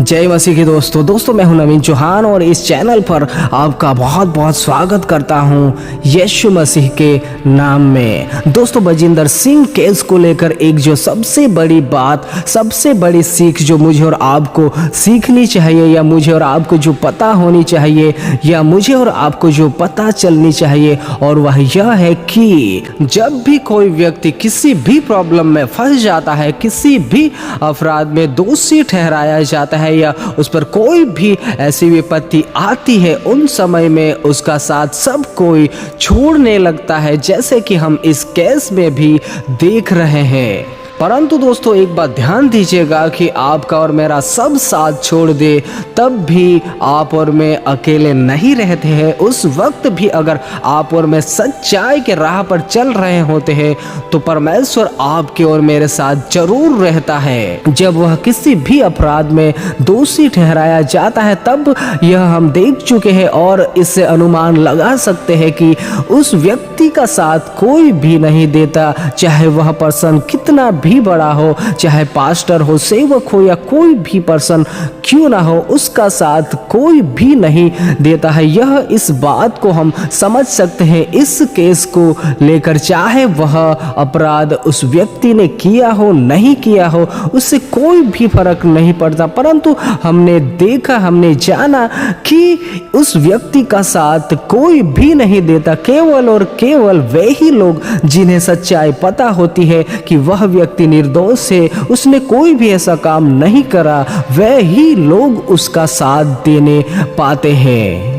जय मसीह के दोस्तों मैं हूं नवीन चौहान और इस चैनल पर आपका बहुत बहुत स्वागत करता हूं यीशु मसीह के नाम में। दोस्तों, बजिंदर सिंह केस को लेकर एक जो सबसे बड़ी बात, सबसे बड़ी सीख जो मुझे और आपको सीखनी चाहिए, या मुझे और आपको जो पता होनी चाहिए, या मुझे और आपको जो पता चलनी चाहिए, और वह यह है कि जब भी कोई व्यक्ति किसी भी प्रॉब्लम में फंस जाता है, किसी भी अपराध में दोषी ठहराया जाता है, या उस पर कोई भी ऐसी विपत्ति आती है, उन समय में उसका साथ सब कोई छोड़ने लगता है, जैसे कि हम इस केस में भी देख रहे हैं। परंतु दोस्तों, एक बात ध्यान दीजिएगा कि आपका और मेरा सब साथ छोड़ दे, तब भी आप और मैं अकेले नहीं रहते हैं। उस वक्त भी अगर आप और मैं सच्चाई के राह पर चल रहे होते हैं, तो परमेश्वर आपके और मेरे साथ जरूर रहता है। जब वह किसी भी अपराध में दोषी ठहराया जाता है, तब यह हम देख चुके हैं और इससे अनुमान लगा सकते हैं कि उस व्यक्ति का साथ कोई भी नहीं देता, चाहे वह पर्सन कितना भी बड़ा हो, चाहे पास्टर हो, सेवक हो, या कोई भी पर्सन क्यों ना हो, उसका साथ कोई भी नहीं देता है। यह इस बात को हम समझ सकते हैं इस केस को लेकर। चाहे वह अपराध उस व्यक्ति ने किया हो, नहीं किया हो, उससे कोई भी फर्क नहीं पड़ता, परंतु हमने देखा, हमने जाना कि उस व्यक्ति का साथ कोई भी नहीं देता। केवल और केवल वे ही लोग जिन्हें सच्चाई पता होती है कि वह व्यक्ति निर्दोष है, उसने कोई भी ऐसा काम नहीं करा, वे ही लोग उसका साथ देने पाते हैं।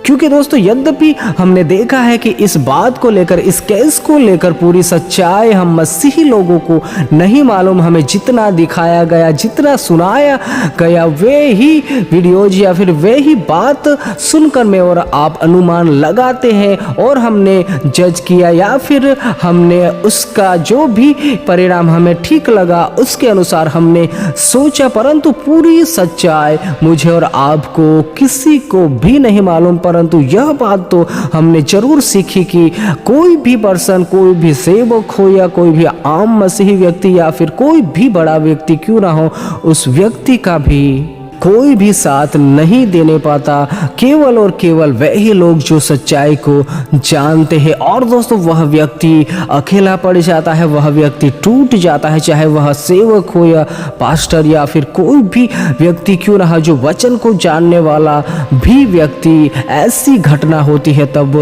क्योंकि दोस्तों, यद्यपि हमने देखा है कि इस बात को लेकर, इस केस को लेकर पूरी सच्चाई हम मसीही लोगों को नहीं मालूम। हमें जितना दिखाया गया, जितना सुनाया गया, वे ही वीडियोज या फिर वे ही बात सुनकर मैं और आप अनुमान लगाते हैं, और हमने जज किया, या फिर हमने उसका जो भी परिणाम हमें ठीक लगा उसके अनुसार हमने सोचा। परंतु पूरी सच्चाई मुझे और आपको किसी को भी नहीं मालूम। परंतु यह बात तो हमने जरूर सीखी कि कोई भी पर्सन, कोई भी सेवक हो, या कोई भी आम मसीही व्यक्ति, या फिर कोई भी बड़ा व्यक्ति क्यों ना हो, उस व्यक्ति का भी कोई भी साथ नहीं देने पाता। केवल और केवल वही लोग जो सच्चाई को जानते हैं। और दोस्तों, वह व्यक्ति अकेला पड़ जाता है, वह व्यक्ति टूट जाता है, चाहे वह सेवक हो, या पास्टर, या फिर कोई भी व्यक्ति क्यों ना हो, जो वचन को जानने वाला भी व्यक्ति, ऐसी घटना होती है तब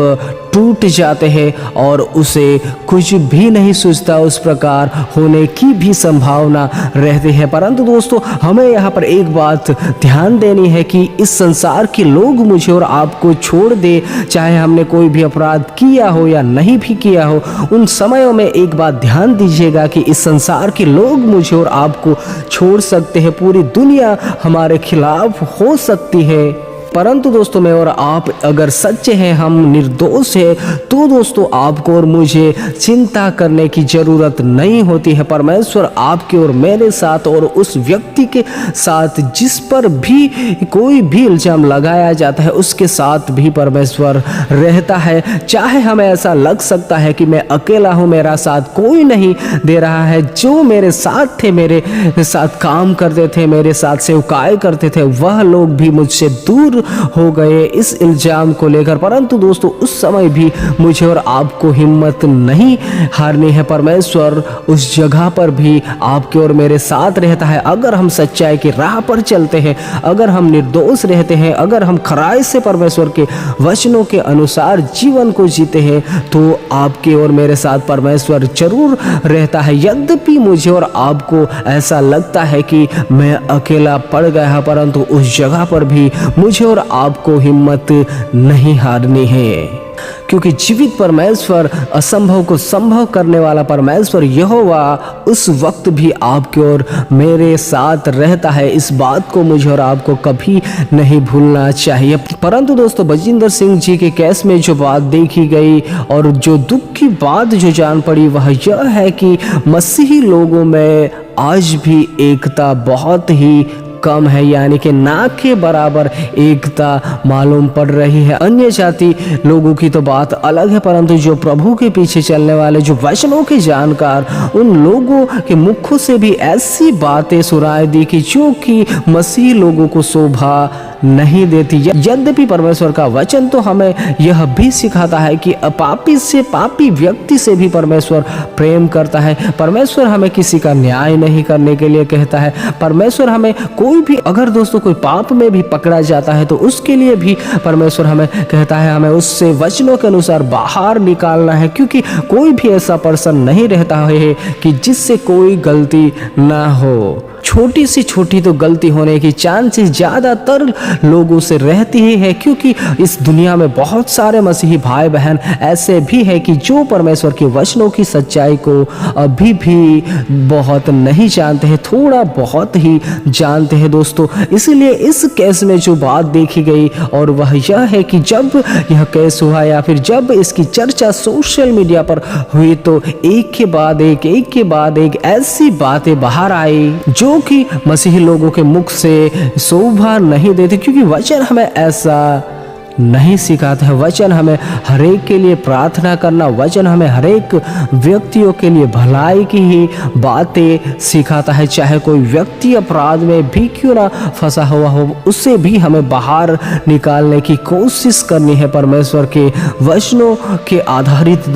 टूट जाते हैं और उसे कुछ भी नहीं सूझता, उस प्रकार होने की भी संभावना रहती है। परंतु दोस्तों, हमें यहाँ पर एक बात ध्यान देनी है कि इस संसार के लोग मुझे और आपको छोड़ दे, चाहे हमने कोई भी अपराध किया हो या नहीं भी किया हो, उन समयों में एक बात ध्यान दीजिएगा कि इस संसार के लोग मुझे और आपको छोड़ सकते हैं, पूरी दुनिया हमारे खिलाफ हो सकती है। परंतु दोस्तों, मैं और आप अगर सच्चे हैं, हम निर्दोष हैं, तो दोस्तों आपको और मुझे चिंता करने की जरूरत नहीं होती है। परमेश्वर आपके और मेरे साथ, और उस व्यक्ति के साथ जिस पर भी कोई भी इल्जाम लगाया जाता है, उसके साथ भी परमेश्वर रहता है। चाहे हमें ऐसा लग सकता है कि मैं अकेला हूँ, मेरा साथ कोई नहीं दे रहा है, जो मेरे साथ थे, मेरे साथ काम करते थे, मेरे साथ सेवकाई करते थे, वह लोग भी मुझसे दूर हो गए इस इल्जाम को लेकर। परंतु दोस्तों, उस समय भी मुझे और आपको हिम्मत नहीं हारनी है। परमेश्वर उस जगह पर भी आपके और मेरे साथ रहता है। अगर हम सच्चाई की राह पर चलते हैं, अगर हम निर्दोष रहते हैं, अगर हम खराई से परमेश्वर के वचनों के अनुसार जीवन को जीते हैं, तो आपके और मेरे साथ परमेश्वर जरूर रहता है। यद्यपि मुझे और आपको ऐसा लगता है कि मैं अकेला पड़ गया, परंतु उस जगह पर भी मुझे और आपको हिम्मत नहीं हारनी है, क्योंकि जीवित परमेश्वर, असंभव को संभव करने वाला परमेश्वर यहोवा उस वक्त भी आपके और मेरे साथ रहता है। इस बात को मुझे और आपको कभी नहीं भूलना चाहिए। परंतु दोस्तों, बजिंदर सिंह जी के केस में जो बात देखी गई और जो दुख की बात जो जान पड़ी, वह यह है कि मसीही लोगों में आज भी एकता बहुत ही कम है, यानी कि ना के बराबर एकता मालूम पड़ रही है। अन्य जाति लोगों की तो बात अलग है, परंतु जो प्रभु के पीछे चलने वाले, जो वचनों के जानकार, उन लोगों के मुखों से भी ऐसी बातें सुनाई दी कि जो कि मसीह लोगों को शोभा नहीं देती। यद्यपि परमेश्वर का वचन तो हमें यह भी सिखाता है कि पापी से, पापी व्यक्ति से भी परमेश्वर प्रेम करता है। परमेश्वर हमें किसी का न्याय नहीं करने के लिए कहता है। परमेश्वर हमें कोई भी, अगर दोस्तों कोई पाप में भी पकड़ा जाता है तो उसके लिए भी परमेश्वर हमें कहता है हमें उससे वचनों के अनुसार बाहर निकालना है, क्योंकि कोई भी ऐसा पर्सन नहीं रहता है कि जिससे कोई गलती ना हो। छोटी सी छोटी तो गलती होने की चांसेस ज़्यादातर लोगों से रहती ही है, क्योंकि इस दुनिया में बहुत सारे मसीही भाई बहन ऐसे भी है कि जो परमेश्वर के वचनों की सच्चाई को अभी भी बहुत नहीं जानते हैं, थोड़ा बहुत ही जानते हैं दोस्तों। इसलिए इस केस में जो बात देखी गई और वह यह है कि जब यह केस हुआ या फिर जब इसकी चर्चा सोशल मीडिया पर हुई तो एक के बाद एक ऐसी बातें बाहर आई जो कि मसीही लोगों के मुख से शोभा नहीं देती, क्योंकि वचन हमें ऐसा नहीं सिखाता है। वचन हमें हरेक के लिए प्रार्थना करना, वचन हमें हरेक व्यक्तियों के लिए भलाई की ही बातें सिखाता है। चाहे कोई व्यक्ति अपराध में भी क्यों ना फंसा हुआ हो, उससे भी हमें बाहर निकालने की कोशिश करनी है परमेश्वर के वचनों के आधारित।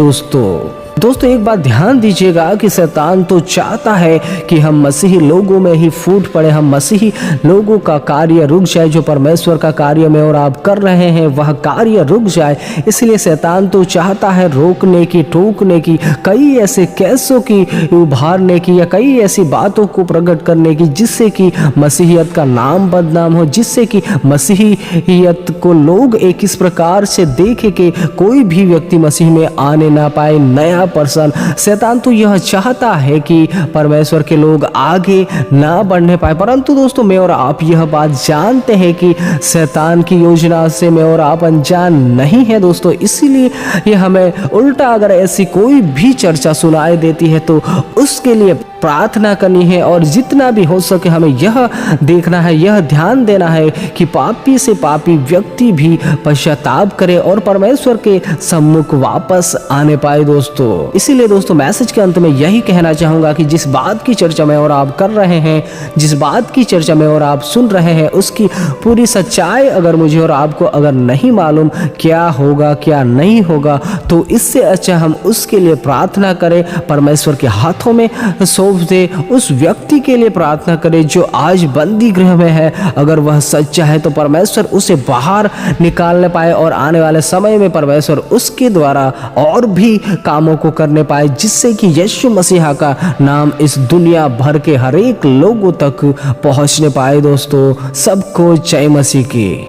दोस्तों एक बात ध्यान दीजिएगा कि शैतान तो चाहता है कि हम मसीही लोगों में ही फूट पड़े, हम मसीही लोगों का कार्य रुक जाए, जो परमेश्वर का कार्य में और आप कर रहे हैं वह कार्य रुक जाए। इसलिए शैतान तो चाहता है रोकने की, टोकने की, कई ऐसे केसों की उभारने की या कई ऐसी बातों को प्रकट करने की जिससे कि मसीहियत का नाम बदनाम हो, जिससे कि मसीहियत को लोग एक इस प्रकार से देखे कि कोई भी व्यक्ति मसीह में आने ना पाए, नया पर्सन। शैतान तो यह चाहता है कि परमेश्वर के लोग आगे ना बढ़ने पाए, परंतु दोस्तों मैं और आप यह बात जानते हैं कि शैतान की योजना से मैं और आप अनजान नहीं है दोस्तों। इसीलिए ये हमें उल्टा अगर ऐसी कोई भी चर्चा सुनाई देती है तो उसके लिए प्रार्थना करनी है और जितना भी हो सके हमें यह देखना है, यह ध्यान देना है कि पापी से पापी व्यक्ति भी पश्चाताप करे और परमेश्वर के सम्मुख वापस आने पाए दोस्तों। इसीलिए दोस्तों मैसेज के अंत में यही कहना चाहूंगा कि जिस बात की चर्चा में और आप कर रहे हैं, जिस बात की चर्चा में और आप सुन रहे हैं, उसकी पूरी सच्चाई अगर मुझे और आपको अगर नहीं मालूम क्या होगा क्या नहीं होगा, तो इससे अच्छा हम उसके लिए प्रार्थना करें, परमेश्वर के हाथों में सौंप दे। उस व्यक्ति के लिए प्रार्थना करें जो आज बंदी गृह में है, अगर वह सच्चा है तो परमेश्वर उसे बाहर निकालने पाए और आने वाले समय में परमेश्वर उसके द्वारा और भी कामों को करने पाए, जिससे कि यीशु मसीहा का नाम इस दुनिया भर के हर एक लोगों तक पहुंचने पाए दोस्तों। सबको जय मसीह की।